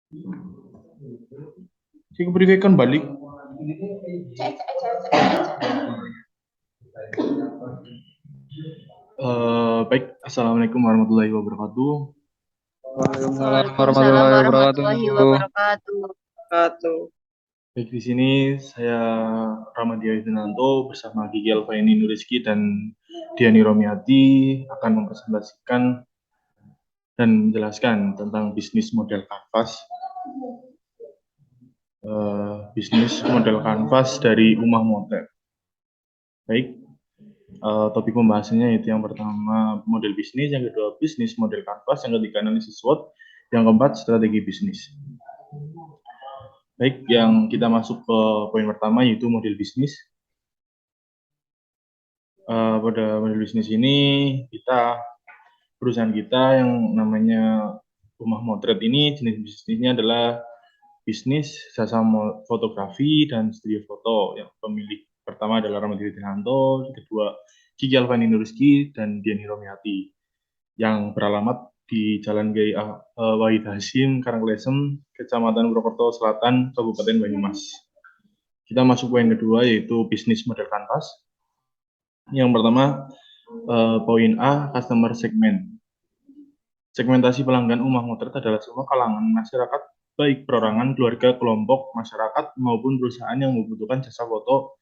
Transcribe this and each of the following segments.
Si kepriwe kan balik. Baik, assalamualaikum warahmatullahi wabarakatuh. Waalaikumsalam Waalaikumsalam warahmatullahi warahmatullahi wabarakatuh. wabarakatuh. Baik, di sini saya Ramadhi Aidinanto bersama Gigi Alfaini Nurizki dan Diani Romiati akan mempresentasikan dan menjelaskan tentang bisnis model kanvas. Bisnis model kanvas dari Umah Motret. Baik, topik pembahasannya yaitu yang pertama model bisnis, yang kedua bisnis model kanvas, yang ketiga analisis SWOT, yang keempat strategi bisnis. Baik, yang kita masuk ke poin pertama yaitu model bisnis. Pada model bisnis ini perusahaan kita yang namanya Rumah Motret ini jenis bisnisnya adalah bisnis jasa fotografi dan studio foto. Yang pemilik pertama adalah Ramadhi Widianto, kedua Gigi Alfani Nurizki dan Diani Romiati, yang beralamat di Jalan Kiai Wahid Hasim, Karanglesem, Kecamatan Purwokerto Selatan, Kabupaten Banyumas. Kita masuk poin kedua yaitu bisnis model kanvas. Yang pertama, poin A, customer segment. Segmentasi pelanggan Umah Motret adalah semua kalangan masyarakat, baik perorangan, keluarga, kelompok, masyarakat, maupun perusahaan yang membutuhkan jasa foto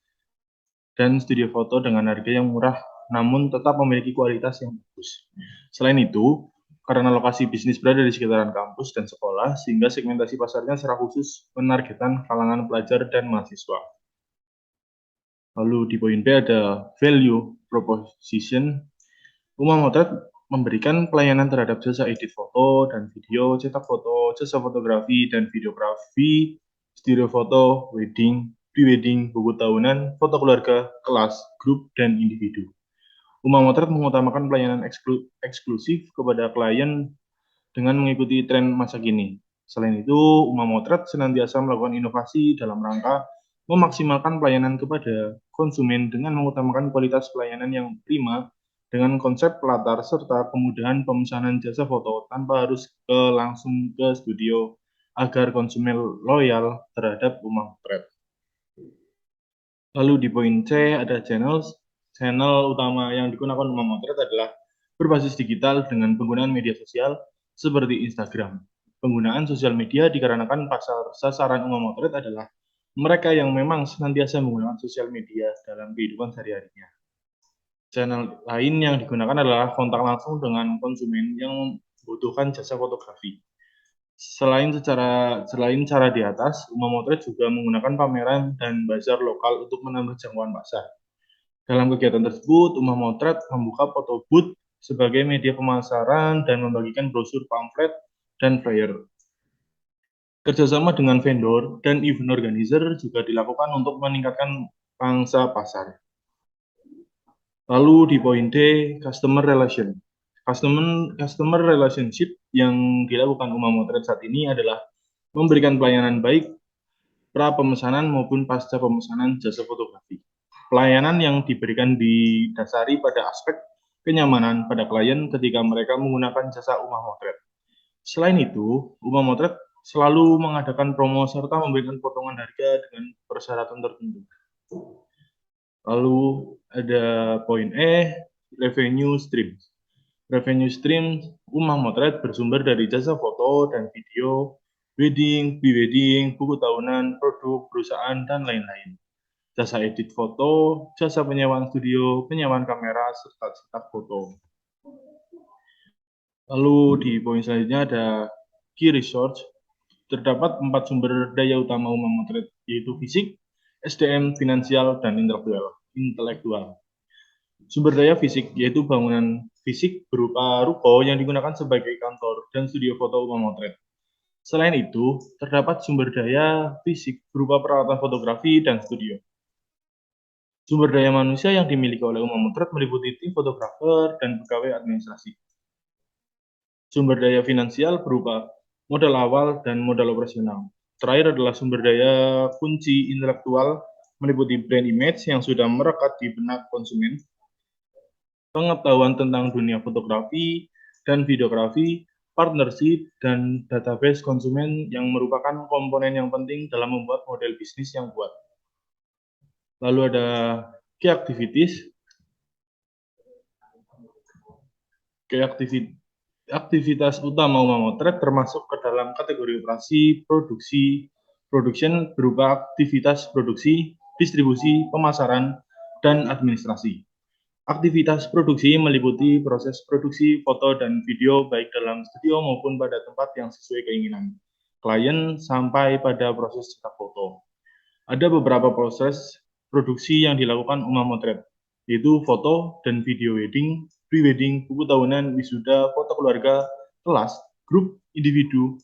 dan studio foto dengan harga yang murah, namun tetap memiliki kualitas yang bagus. Selain itu, karena lokasi bisnis berada di sekitaran kampus dan sekolah, sehingga segmentasi pasarnya secara khusus menargetkan kalangan pelajar dan mahasiswa. Lalu di poin B ada value proposition. Umah Motret memberikan pelayanan terhadap jasa edit foto dan video, cetak foto, jasa fotografi dan videografi, studio foto, wedding, pre-wedding, buku tahunan, foto keluarga, kelas, grup, dan individu. Umah Motret mengutamakan pelayanan eksklusif kepada klien dengan mengikuti tren masa kini. Selain itu, Umah Motret senantiasa melakukan inovasi dalam rangka memaksimalkan pelayanan kepada konsumen dengan mengutamakan kualitas pelayanan yang prima dengan konsep latar serta kemudahan pemesanan jasa foto tanpa harus langsung ke studio agar konsumen loyal terhadap Umah Motret. Lalu di poin C ada channel utama yang digunakan Umah Motret adalah berbasis digital dengan penggunaan media sosial seperti Instagram. Penggunaan sosial media dikarenakan sasaran Umah Motret adalah mereka yang memang senantiasa menggunakan sosial media dalam kehidupan sehari-harinya. Channel lain yang digunakan adalah kontak langsung dengan konsumen yang membutuhkan jasa fotografi. Selain cara di atas, Umah Motret juga menggunakan pameran dan bazar lokal untuk menambah jangkauan pasar. Dalam kegiatan tersebut, Umah Motret membuka foto booth sebagai media pemasaran dan membagikan brosur, pamflet, dan flyer. Kerjasama dengan vendor dan event organizer juga dilakukan untuk meningkatkan pangsa pasar. Lalu di poin D, customer relation. Customer relationship yang dilakukan Umah Motret saat ini adalah memberikan pelayanan baik pra pemesanan maupun pasca pemesanan jasa fotografi. Pelayanan yang diberikan didasari pada aspek kenyamanan pada klien ketika mereka menggunakan jasa Umah Motret. Selain itu, Umah Motret selalu mengadakan promo serta memberikan potongan harga dengan persyaratan tertentu. Lalu ada poin E, revenue stream. Revenue stream Umah Motret bersumber dari jasa foto dan video, wedding, pre-wedding, buku tahunan, produk, perusahaan, dan lain-lain. Jasa edit foto, jasa penyewaan studio, penyewaan kamera, serta cetak foto. Lalu di poin selanjutnya ada key resource. Terdapat 4 sumber daya utama Umah Motret, yaitu fisik, SDM, finansial, dan intelektual. Sumber daya fisik yaitu bangunan fisik berupa ruko yang digunakan sebagai kantor dan studio foto Umah Motret. Selain itu, terdapat sumber daya fisik berupa peralatan fotografi dan studio. Sumber daya manusia yang dimiliki oleh Umah Motret meliputi tim fotografer dan pegawai administrasi. Sumber daya finansial berupa modal awal dan modal operasional. Terakhir adalah sumber daya kunci intelektual meliputi brand image yang sudah merekat di benak konsumen, pengetahuan tentang dunia fotografi dan videografi, partnership, dan database konsumen yang merupakan komponen yang penting dalam membuat model bisnis yang kuat. Lalu ada key activities. Aktivitas utama Motret termasuk ke dalam kategori operasi, production berupa aktivitas produksi, distribusi, pemasaran, dan administrasi. Aktivitas produksi meliputi proses produksi foto dan video baik dalam studio maupun pada tempat yang sesuai keinginan klien sampai pada proses cetak foto. Ada beberapa proses produksi yang dilakukan Motret, yaitu foto dan video wedding, pre-wedding, buku tahunan, wisuda, foto keluarga, kelas, grup, individu,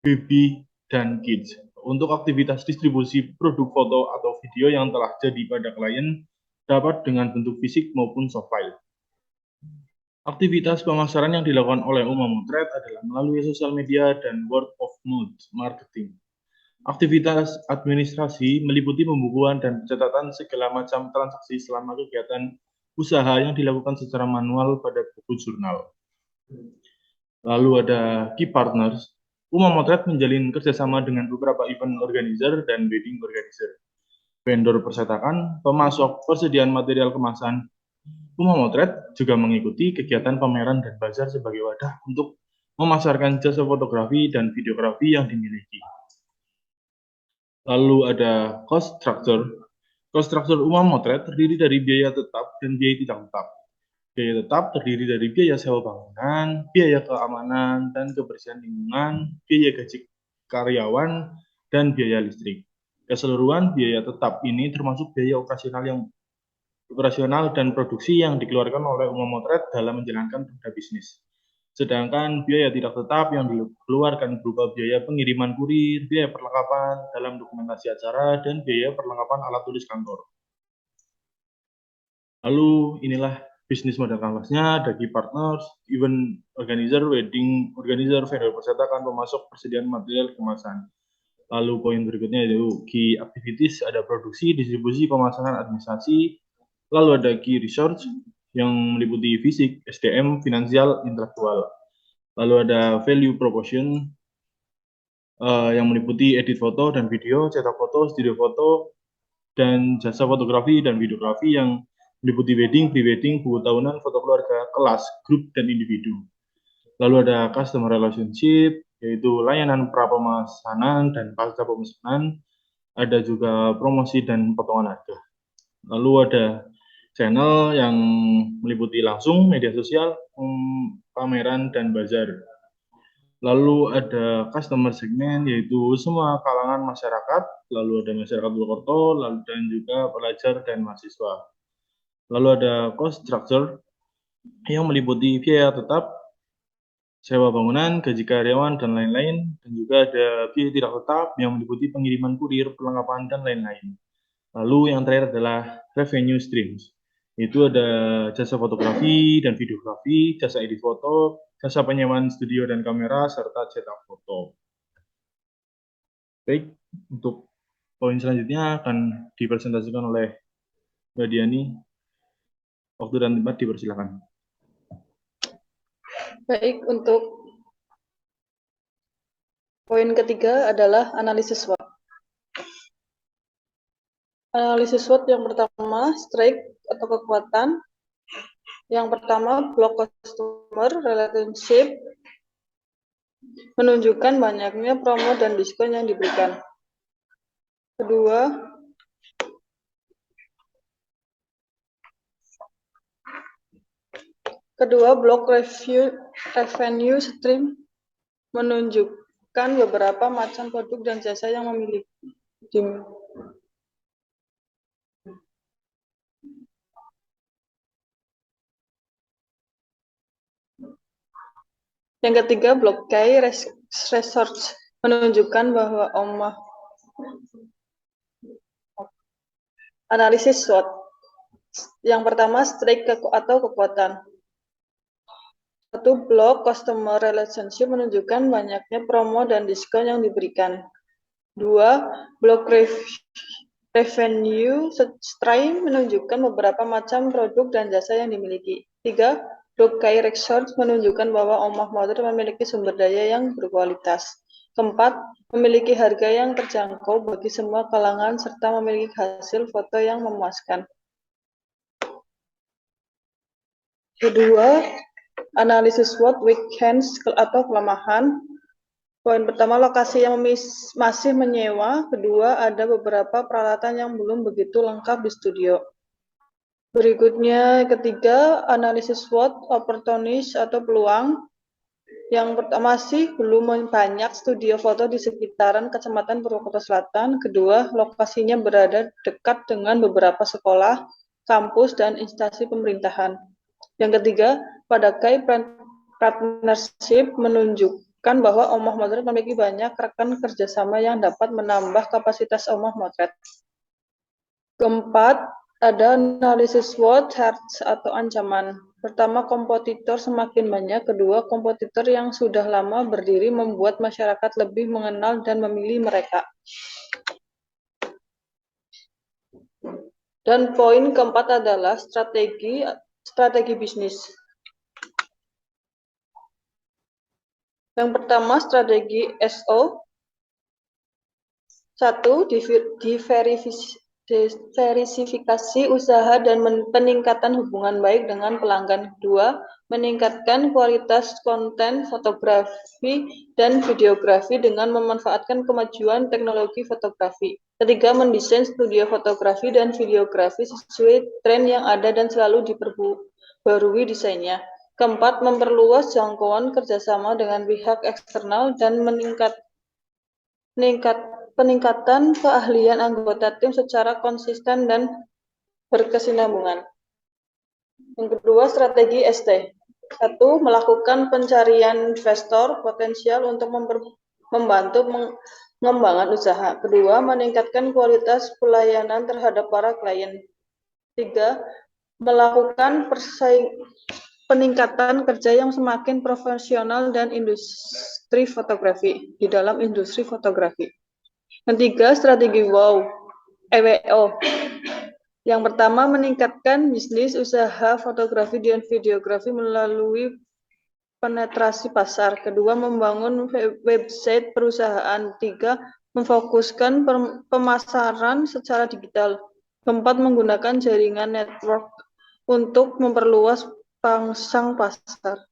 baby, dan kids. Untuk aktivitas distribusi produk foto atau video yang telah jadi pada klien, dapat dengan bentuk fisik maupun soft file. Aktivitas pemasaran yang dilakukan oleh Motret adalah melalui sosial media dan word of mouth marketing. Aktivitas administrasi meliputi pembukuan dan pencatatan segala macam transaksi selama kegiatan usaha yang dilakukan secara manual pada buku jurnal. Lalu ada key partners. Motret menjalin kerjasama dengan beberapa event organizer dan wedding organizer, vendor persetakan, pemasok, persediaan material kemasan. Motret juga mengikuti kegiatan pameran dan bazar sebagai wadah untuk memasarkan jasa fotografi dan videografi yang dimiliki. Lalu ada cost structure. Cost structure Motret terdiri dari biaya tetap dan biaya tidak tetap. Biaya tetap terdiri dari biaya sewa bangunan, biaya keamanan dan kebersihan lingkungan, biaya gaji karyawan, dan biaya listrik. Keseluruhan biaya tetap ini termasuk biaya operasional dan produksi yang dikeluarkan oleh Motret dalam menjalankan roda bisnis. Sedangkan biaya tidak tetap yang dikeluarkan berupa biaya pengiriman kurir, biaya perlengkapan dalam dokumentasi acara, dan biaya perlengkapan alat tulis kantor. Lalu inilah bisnis model canvasnya, ada key partners, event organizer, wedding organizer, vendor persetakan, pemasok, persediaan material kemasan. Lalu poin berikutnya yaitu key activities, ada produksi, distribusi, pemasaran, administrasi. Lalu ada key research yang meliputi fisik, SDM, finansial, intelektual. Lalu ada value proposition yang meliputi edit foto dan video, cetak foto, studio foto, dan jasa fotografi dan videografi yang meliputi wedding, pre-wedding, buku tahunan, foto keluarga, kelas, grup, dan individu. Lalu ada customer relationship, yaitu layanan pra-pemesanan dan pasca pemesanan. Ada juga promosi dan potongan harga. Lalu ada channel yang meliputi langsung, media sosial, pameran, dan bazar. Lalu ada customer segment, yaitu semua kalangan masyarakat. Lalu ada masyarakat Purwokerto, lalu dan juga pelajar dan mahasiswa. Lalu ada cost structure yang meliputi biaya tetap, sewa bangunan, gaji karyawan, dan lain-lain. Dan juga ada biaya tidak tetap yang meliputi pengiriman kurir, perlengkapan, dan lain-lain. Lalu yang terakhir adalah revenue streams. Itu ada jasa fotografi dan videografi, jasa edit foto, jasa penyewaan studio dan kamera, serta cetak foto. Baik, untuk poin selanjutnya akan dipresentasikan oleh Mbak Diani. Waktu dan tempat dipersilakan. Baik, untuk poin ketiga adalah analisis SWOT. Analisis SWOT yang pertama, strength atau kekuatan. Yang pertama, block customer relationship, menunjukkan banyaknya promo dan diskon yang diberikan. Kedua, block revenue stream, menunjukkan beberapa macam produk dan jasa yang memiliki. Yang ketiga, block key research, menunjukkan bahwa analisis SWOT. Yang pertama, strength atau kekuatan. Satu, block customer relationship, menunjukkan banyaknya promo dan diskon yang diberikan. Dua, block revenue stream, menunjukkan beberapa macam produk dan jasa yang dimiliki. Tiga, Dokai Research menunjukkan bahwa omah motret memiliki sumber daya yang berkualitas. Keempat, memiliki harga yang terjangkau bagi semua kalangan serta memiliki hasil foto yang memuaskan. Kedua, analisis SWOT weakness atau kelemahan. Poin pertama, lokasi yang masih menyewa. Kedua, ada beberapa peralatan yang belum begitu lengkap di studio. Berikutnya, ketiga, analisis SWOT, opportunities atau peluang. Yang pertama sih, belum banyak studio foto di sekitaran Kecamatan Purwokerto Selatan. Kedua, lokasinya berada dekat dengan beberapa sekolah, kampus, dan instansi pemerintahan. Yang ketiga, Padakai Partnership menunjukkan bahwa Omah Motret memiliki banyak rekan kerjasama yang dapat menambah kapasitas Omah Motret. Keempat, ada analisis SWOT threats atau ancaman. Pertama, kompetitor semakin banyak. Kedua, kompetitor yang sudah lama berdiri membuat masyarakat lebih mengenal dan memilih mereka. Dan poin keempat adalah strategi bisnis. Yang pertama, strategi SO. Satu, diversifikasi usaha dan peningkatan hubungan baik dengan pelanggan. Dua, meningkatkan kualitas konten fotografi dan videografi dengan memanfaatkan kemajuan teknologi fotografi. Ketiga, mendesain studio fotografi dan videografi sesuai tren yang ada dan selalu diperbarui desainnya. Keempat, memperluas jangkauan kerjasama dengan pihak eksternal dan peningkatan keahlian anggota tim secara konsisten dan berkesinambungan. Yang kedua, strategi ST. Satu, melakukan pencarian investor potensial untuk membantu pengembangan usaha. Kedua, meningkatkan kualitas pelayanan terhadap para klien. Tiga, melakukan peningkatan kerja yang semakin profesional dan industri fotografi di dalam industri fotografi. Ketiga, strategi WOW. Yang pertama, meningkatkan bisnis usaha fotografi dan videografi melalui penetrasi pasar. Kedua, membangun website perusahaan. Tiga, memfokuskan pemasaran secara digital. Keempat, menggunakan jaringan network untuk memperluas pangsa pasar.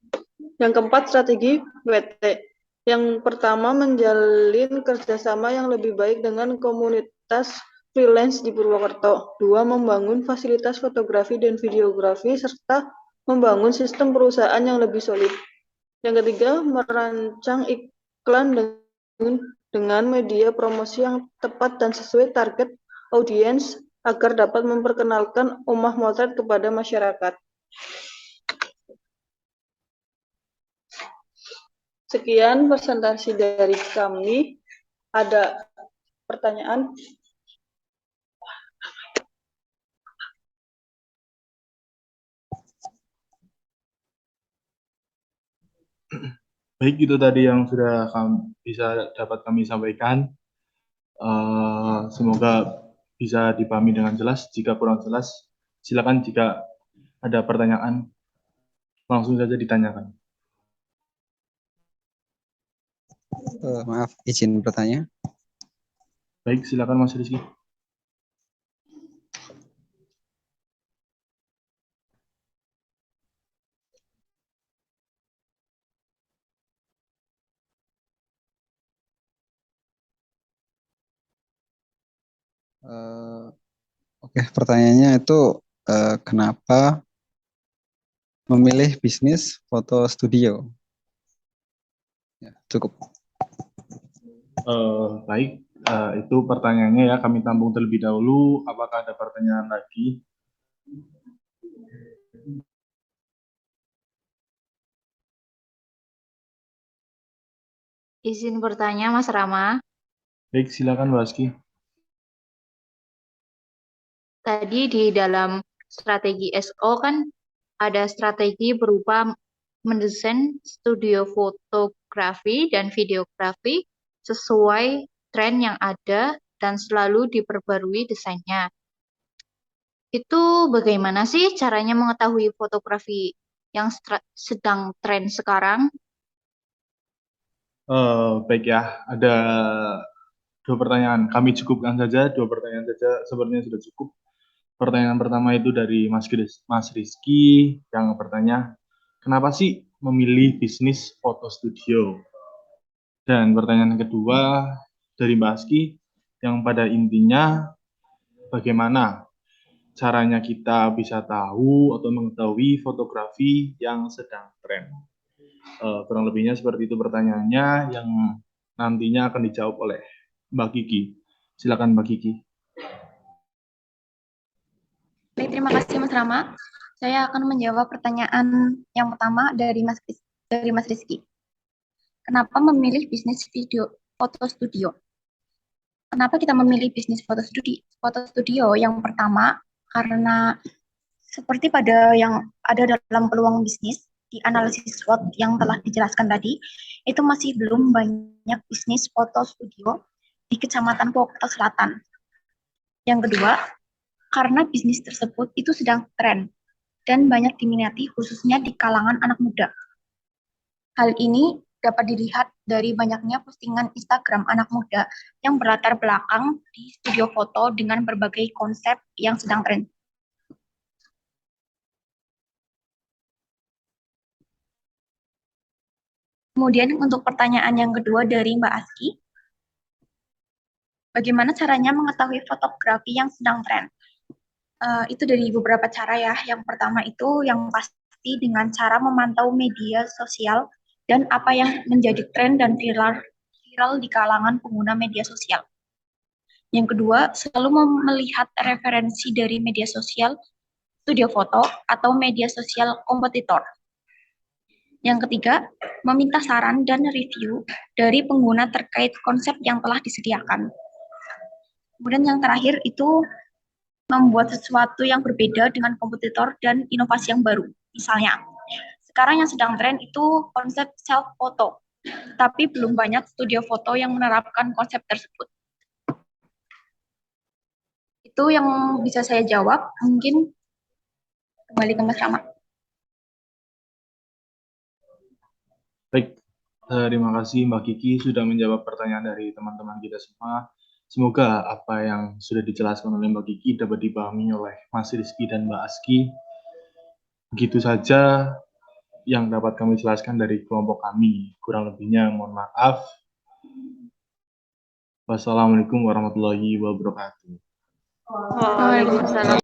Yang keempat, strategi WT. Yang pertama, menjalin kerjasama yang lebih baik dengan komunitas freelance di Purwokerto. Dua, membangun fasilitas fotografi dan videografi serta membangun sistem perusahaan yang lebih solid. Yang ketiga, merancang iklan dengan media promosi yang tepat dan sesuai target audiens agar dapat memperkenalkan Omah Motret kepada masyarakat. Sekian presentasi dari kami. Ada pertanyaan? Baik, itu tadi yang sudah bisa dapat kami sampaikan. Semoga bisa dipahami dengan jelas. Jika kurang jelas, silakan jika ada pertanyaan, langsung saja ditanyakan. Maaf, izin bertanya. Baik, silakan Mas Rizky. Oke, pertanyaannya itu kenapa memilih bisnis foto studio? Ya, cukup. Baik, itu pertanyaannya ya, kami tampung terlebih dahulu. Apakah ada pertanyaan lagi? Izin bertanya, Mas Rama. Baik, silakan Mbak Aski. Tadi di dalam strategi SO kan ada strategi berupa mendesain studio fotografi dan videografi sesuai tren yang ada dan selalu diperbarui desainnya. Itu bagaimana sih caranya mengetahui fotografi yang sedang tren sekarang? Baik ya, ada 2 pertanyaan. Kami cukupkan saja 2 pertanyaan saja. Sepertinya sudah cukup. Pertanyaan pertama itu dari Mas Rizky yang bertanya, kenapa sih memilih bisnis foto studio? Dan pertanyaan kedua dari Mbak Aski yang pada intinya bagaimana caranya kita bisa tahu atau mengetahui fotografi yang sedang tren. Kurang lebihnya seperti itu pertanyaannya yang nantinya akan dijawab oleh Mbak Kiki. Silakan Mbak Kiki. Baik, terima kasih Mas Rama. Saya akan menjawab pertanyaan yang pertama dari Mas Rizky. Kenapa memilih bisnis foto studio? Kenapa kita memilih bisnis foto studio? Yang pertama, karena seperti pada yang ada dalam peluang bisnis, di analisis SWOT yang telah dijelaskan tadi, itu masih belum banyak bisnis foto studio di Kecamatan Purwokerto Selatan. Yang kedua, karena bisnis tersebut itu sedang tren dan banyak diminati khususnya di kalangan anak muda. Hal ini dapat dilihat dari banyaknya postingan Instagram anak muda yang berlatar belakang di studio foto dengan berbagai konsep yang sedang tren. Kemudian untuk pertanyaan yang kedua dari Mbak Aski, bagaimana caranya mengetahui fotografi yang sedang tren? Itu dari beberapa cara ya. Yang pertama itu yang pasti dengan cara memantau media sosial dan apa yang menjadi tren dan viral di kalangan pengguna media sosial. Yang kedua, selalu melihat referensi dari media sosial, studio foto, atau media sosial kompetitor. Yang ketiga, meminta saran dan review dari pengguna terkait konsep yang telah disediakan. Kemudian yang terakhir itu membuat sesuatu yang berbeda dengan kompetitor dan inovasi yang baru. Misalnya, sekarang yang sedang tren itu konsep self-foto, tapi belum banyak studio foto yang menerapkan konsep tersebut. Itu yang bisa saya jawab. Mungkin kembali ke Mas Rama. Baik, terima kasih Mbak Kiki sudah menjawab pertanyaan dari teman-teman kita semua. Semoga apa yang sudah dijelaskan oleh Mbak Kiki dapat dipahami oleh Mas Rizky dan Mbak Aski. Begitu saja yang dapat kami jelaskan dari kelompok kami. Kurang lebihnya mohon maaf. Wassalamualaikum warahmatullahi wabarakatuh. Waalaikumsalam.